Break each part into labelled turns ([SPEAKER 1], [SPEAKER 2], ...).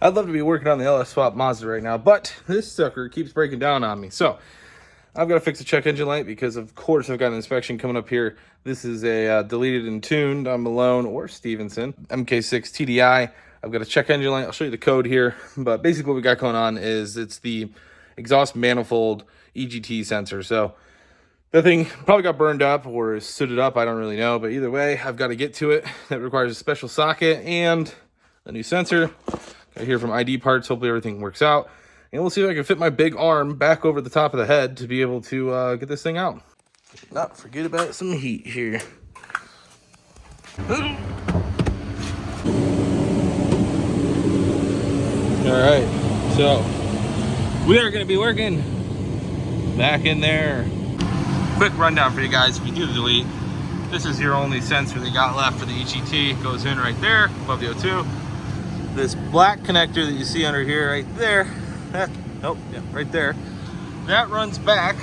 [SPEAKER 1] I'd love to be working on the LS swap Mazda right now, but this sucker keeps breaking down on me. So I've got to fix the check engine light because, of course, I've got an inspection coming up here. This is a deleted and tuned on Malone or Stevenson MK6 TDI. I've got a check engine light. I'll show you the code here, but basically what we got going on is it's the exhaust manifold EGT sensor. So that thing probably got burned up or is sooted up. I don't really know, but either way, I've got to get to it. That requires a special socket and a new sensor. Got here from ID Parts. Hopefully everything works out. And we'll see if I can fit my big arm back over the top of the head to be able to get this thing out. Not forget about some heat here. All right, so we are going to be working back in there. Quick rundown for you guys. If you do the delete, this is your only sensor they got left for the EGT. It goes in right there above the O2. This black connector that you see under here, right there. Nope, yeah, right there. That runs back,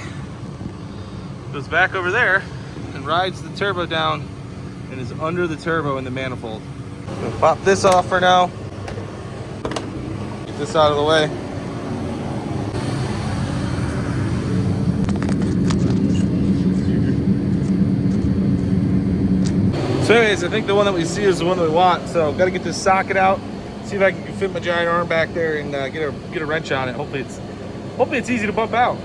[SPEAKER 1] goes back over there, and rides the turbo down, and is under the turbo in the manifold. I'm gonna pop this off for now. Get this out of the way. So anyways, I think the one that we see is the one that we want. So got to get this socket out, see if I can fit my giant arm back there and get a wrench on it. Hopefully it's easy to bump out.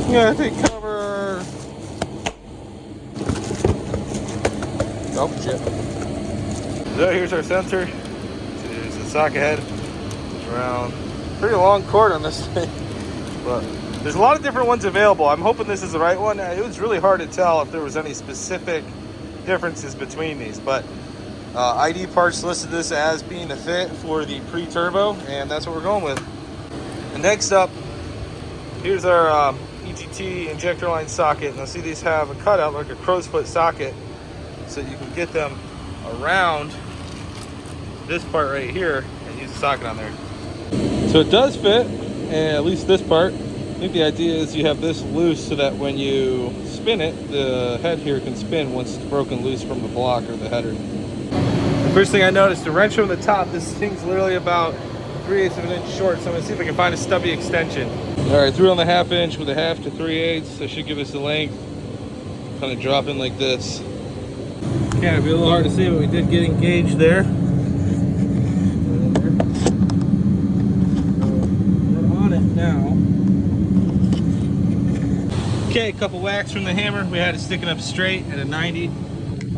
[SPEAKER 1] Yeah, take cover. Oh shit. So here's our sensor. There's the socket head. It's around. Pretty long cord on this thing, but there's a lot of different ones available. I'm hoping this is the right one. It was really hard to tell if there was any specific differences between these, but ID Parts listed this as being a fit for the pre-turbo, and that's what we're going with. And next up, here's our EGT injector line socket. Now see, these have a cutout like a crow's foot socket, so you can get them around this part right here and use the socket on there. So it does fit, and at least this part. I think the idea is you have this loose so that when you spin it, the head here can spin once it's broken loose from the block or the header. The first thing I noticed, the wrench from the top, this thing's literally about 3/8 of an inch short, so I'm gonna see if I can find a stubby extension. All right, 3½ inch with a 1/2 to 3/8, that should give us the length. Kind of drop in like this. Yeah, it'd be a little hard to see, but we did get engaged there. We're on it now. Okay, a couple whacks from the hammer. We had it sticking up straight at a 90.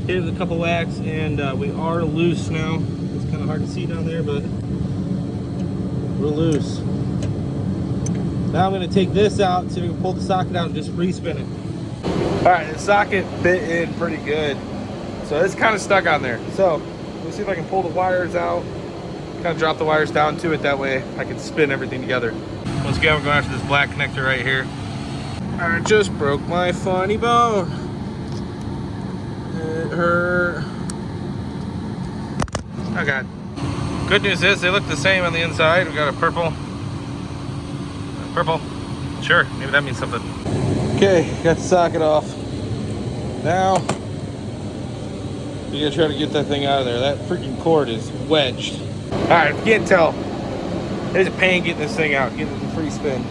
[SPEAKER 1] Hit it with a couple whacks, and we are loose now. It's kind of hard to see down there, but we're loose. Now I'm going to take this out, see if we can pull the socket out and just re-spin it. All right, the socket fit in pretty good. So it's kind of stuck on there. So let's see if I can pull the wires out, kind of drop the wires down to it. That way I can spin everything together. Once again, we're going after this black connector right here. I just broke my funny bone. It hurt. Oh God. Good news is they look the same on the inside. We got a purple. Purple. Sure, maybe that means something. Okay, got the socket off. Now you gotta try to get that thing out of there. That freaking cord is wedged. Alright, if you can't tell, there's a pain getting this thing out, getting it in free spin.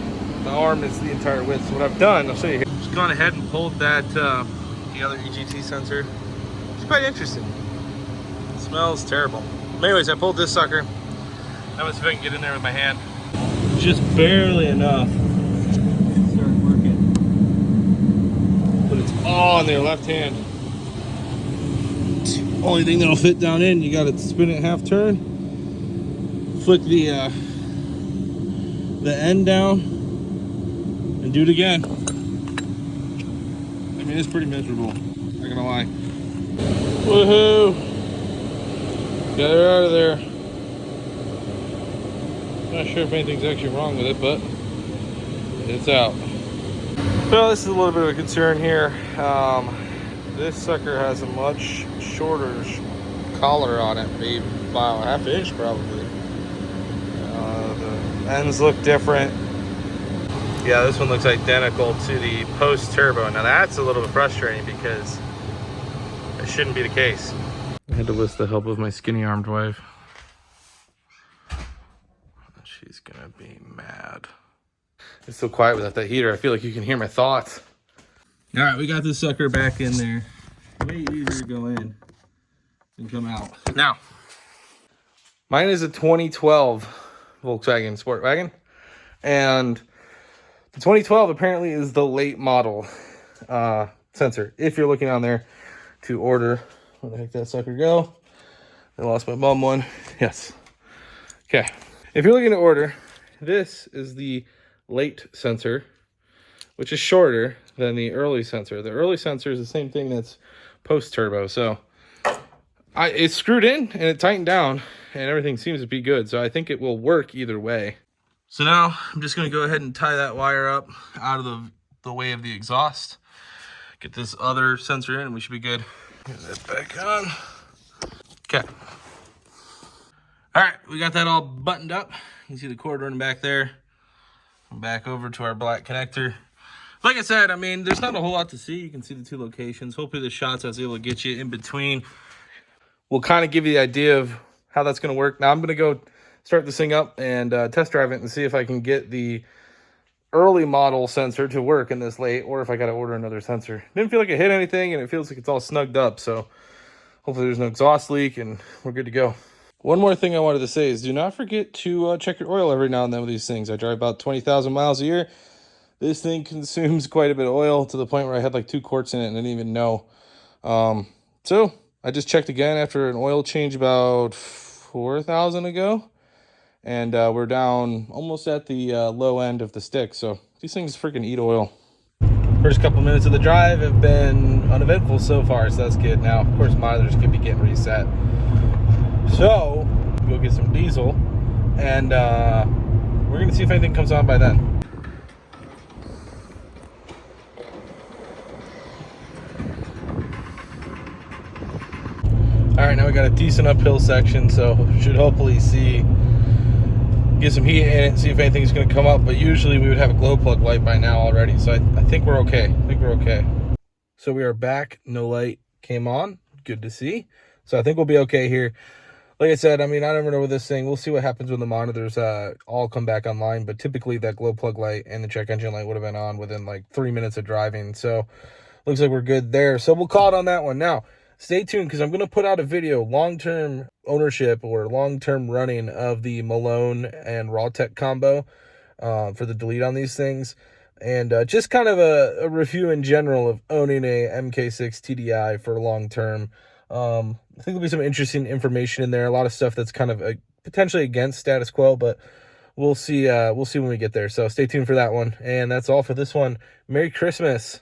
[SPEAKER 1] The arm is the entire width. So what I've done, I'll show you here. Just gone ahead and pulled that the other EGT sensor. It's quite interesting. It smells terrible. But anyways, I pulled this sucker. Now let's see if I can get in there with my hand. Just barely enough. Start working. But it's all on their left hand. It's the only thing that'll fit down in. You gotta spin it half turn. Flick the end down. And do it again. I mean, it's pretty miserable. Not gonna lie. Woohoo! Got her out of there. Not sure if anything's actually wrong with it, but it's out. Well, this is a little bit of a concern here. This sucker has a much shorter collar on it, maybe about a 1/2 inch probably. The ends look different. Yeah, this one looks identical to the post turbo. Now that's a little bit frustrating because it shouldn't be the case. I had to list the help of my skinny-armed wife. She's gonna be mad. It's so quiet without that heater. I feel like you can hear my thoughts. All right, we got this sucker back in there. Way easier to go in than come out. Now, mine is a 2012 Volkswagen SportWagen, and the 2012 apparently is the late model sensor. If you're looking on there to order, where the heck did that sucker go? I lost my bum one. Yes. Okay. If you're looking to order, this is the late sensor, which is shorter than the early sensor. The early sensor is the same thing that's post-turbo. So it's screwed in and it tightened down and everything seems to be good. So I think it will work either way. So now I'm just going to go ahead and tie that wire up out of the way of the exhaust. Get this other sensor in and we should be good. Get that back on. Okay. All right, we got that all buttoned up. You can see the cord running back there. Back over to our black connector. Like I said, I mean, there's not a whole lot to see. You can see the two locations. Hopefully the shots I was able to get you in between will kind of give you the idea of how that's going to work. Now I'm going to go start this thing up and test drive it and see if I can get the early model sensor to work in this late, or if I got to order another sensor. Didn't feel like it hit anything, and it feels like it's all snugged up. So hopefully there's no exhaust leak and we're good to go. One more thing I wanted to say is do not forget to check your oil every now and then with these things. I drive about 20,000 miles a year. This thing consumes quite a bit of oil to the point where I had like 2 quarts in it and I didn't even know. So I just checked again after an oil change about 4,000 ago. And we're down almost at the low end of the stick. So these things freaking eat oil. First couple minutes of the drive have been uneventful so far, so that's good. Now, of course, monitors could be getting reset. So, we'll go get some diesel, and we're going to see if anything comes on by then. All right, now we got a decent uphill section, so should hopefully get some heat in it, see if anything's going to come up, but usually we would have a glow plug light by now already, so I think we're okay. So we are back, no light came on, good to see. So I think we'll be okay here. Like I said, I mean, I never know with this thing. We'll see what happens when the monitors all come back online. But typically that glow plug light and the check engine light would have been on within like 3 minutes of driving. So looks like we're good there. So we'll call it on that one. Now, stay tuned because I'm going to put out a video, long-term ownership or long-term running of the Malone and Rawtek combo for the delete on these things. And just kind of a review in general of owning a MK6 TDI for long-term. I think there'll be some interesting information in there. A lot of stuff that's kind of potentially against status quo, but we'll see when we get there. So stay tuned for that one. And that's all for this one. Merry Christmas.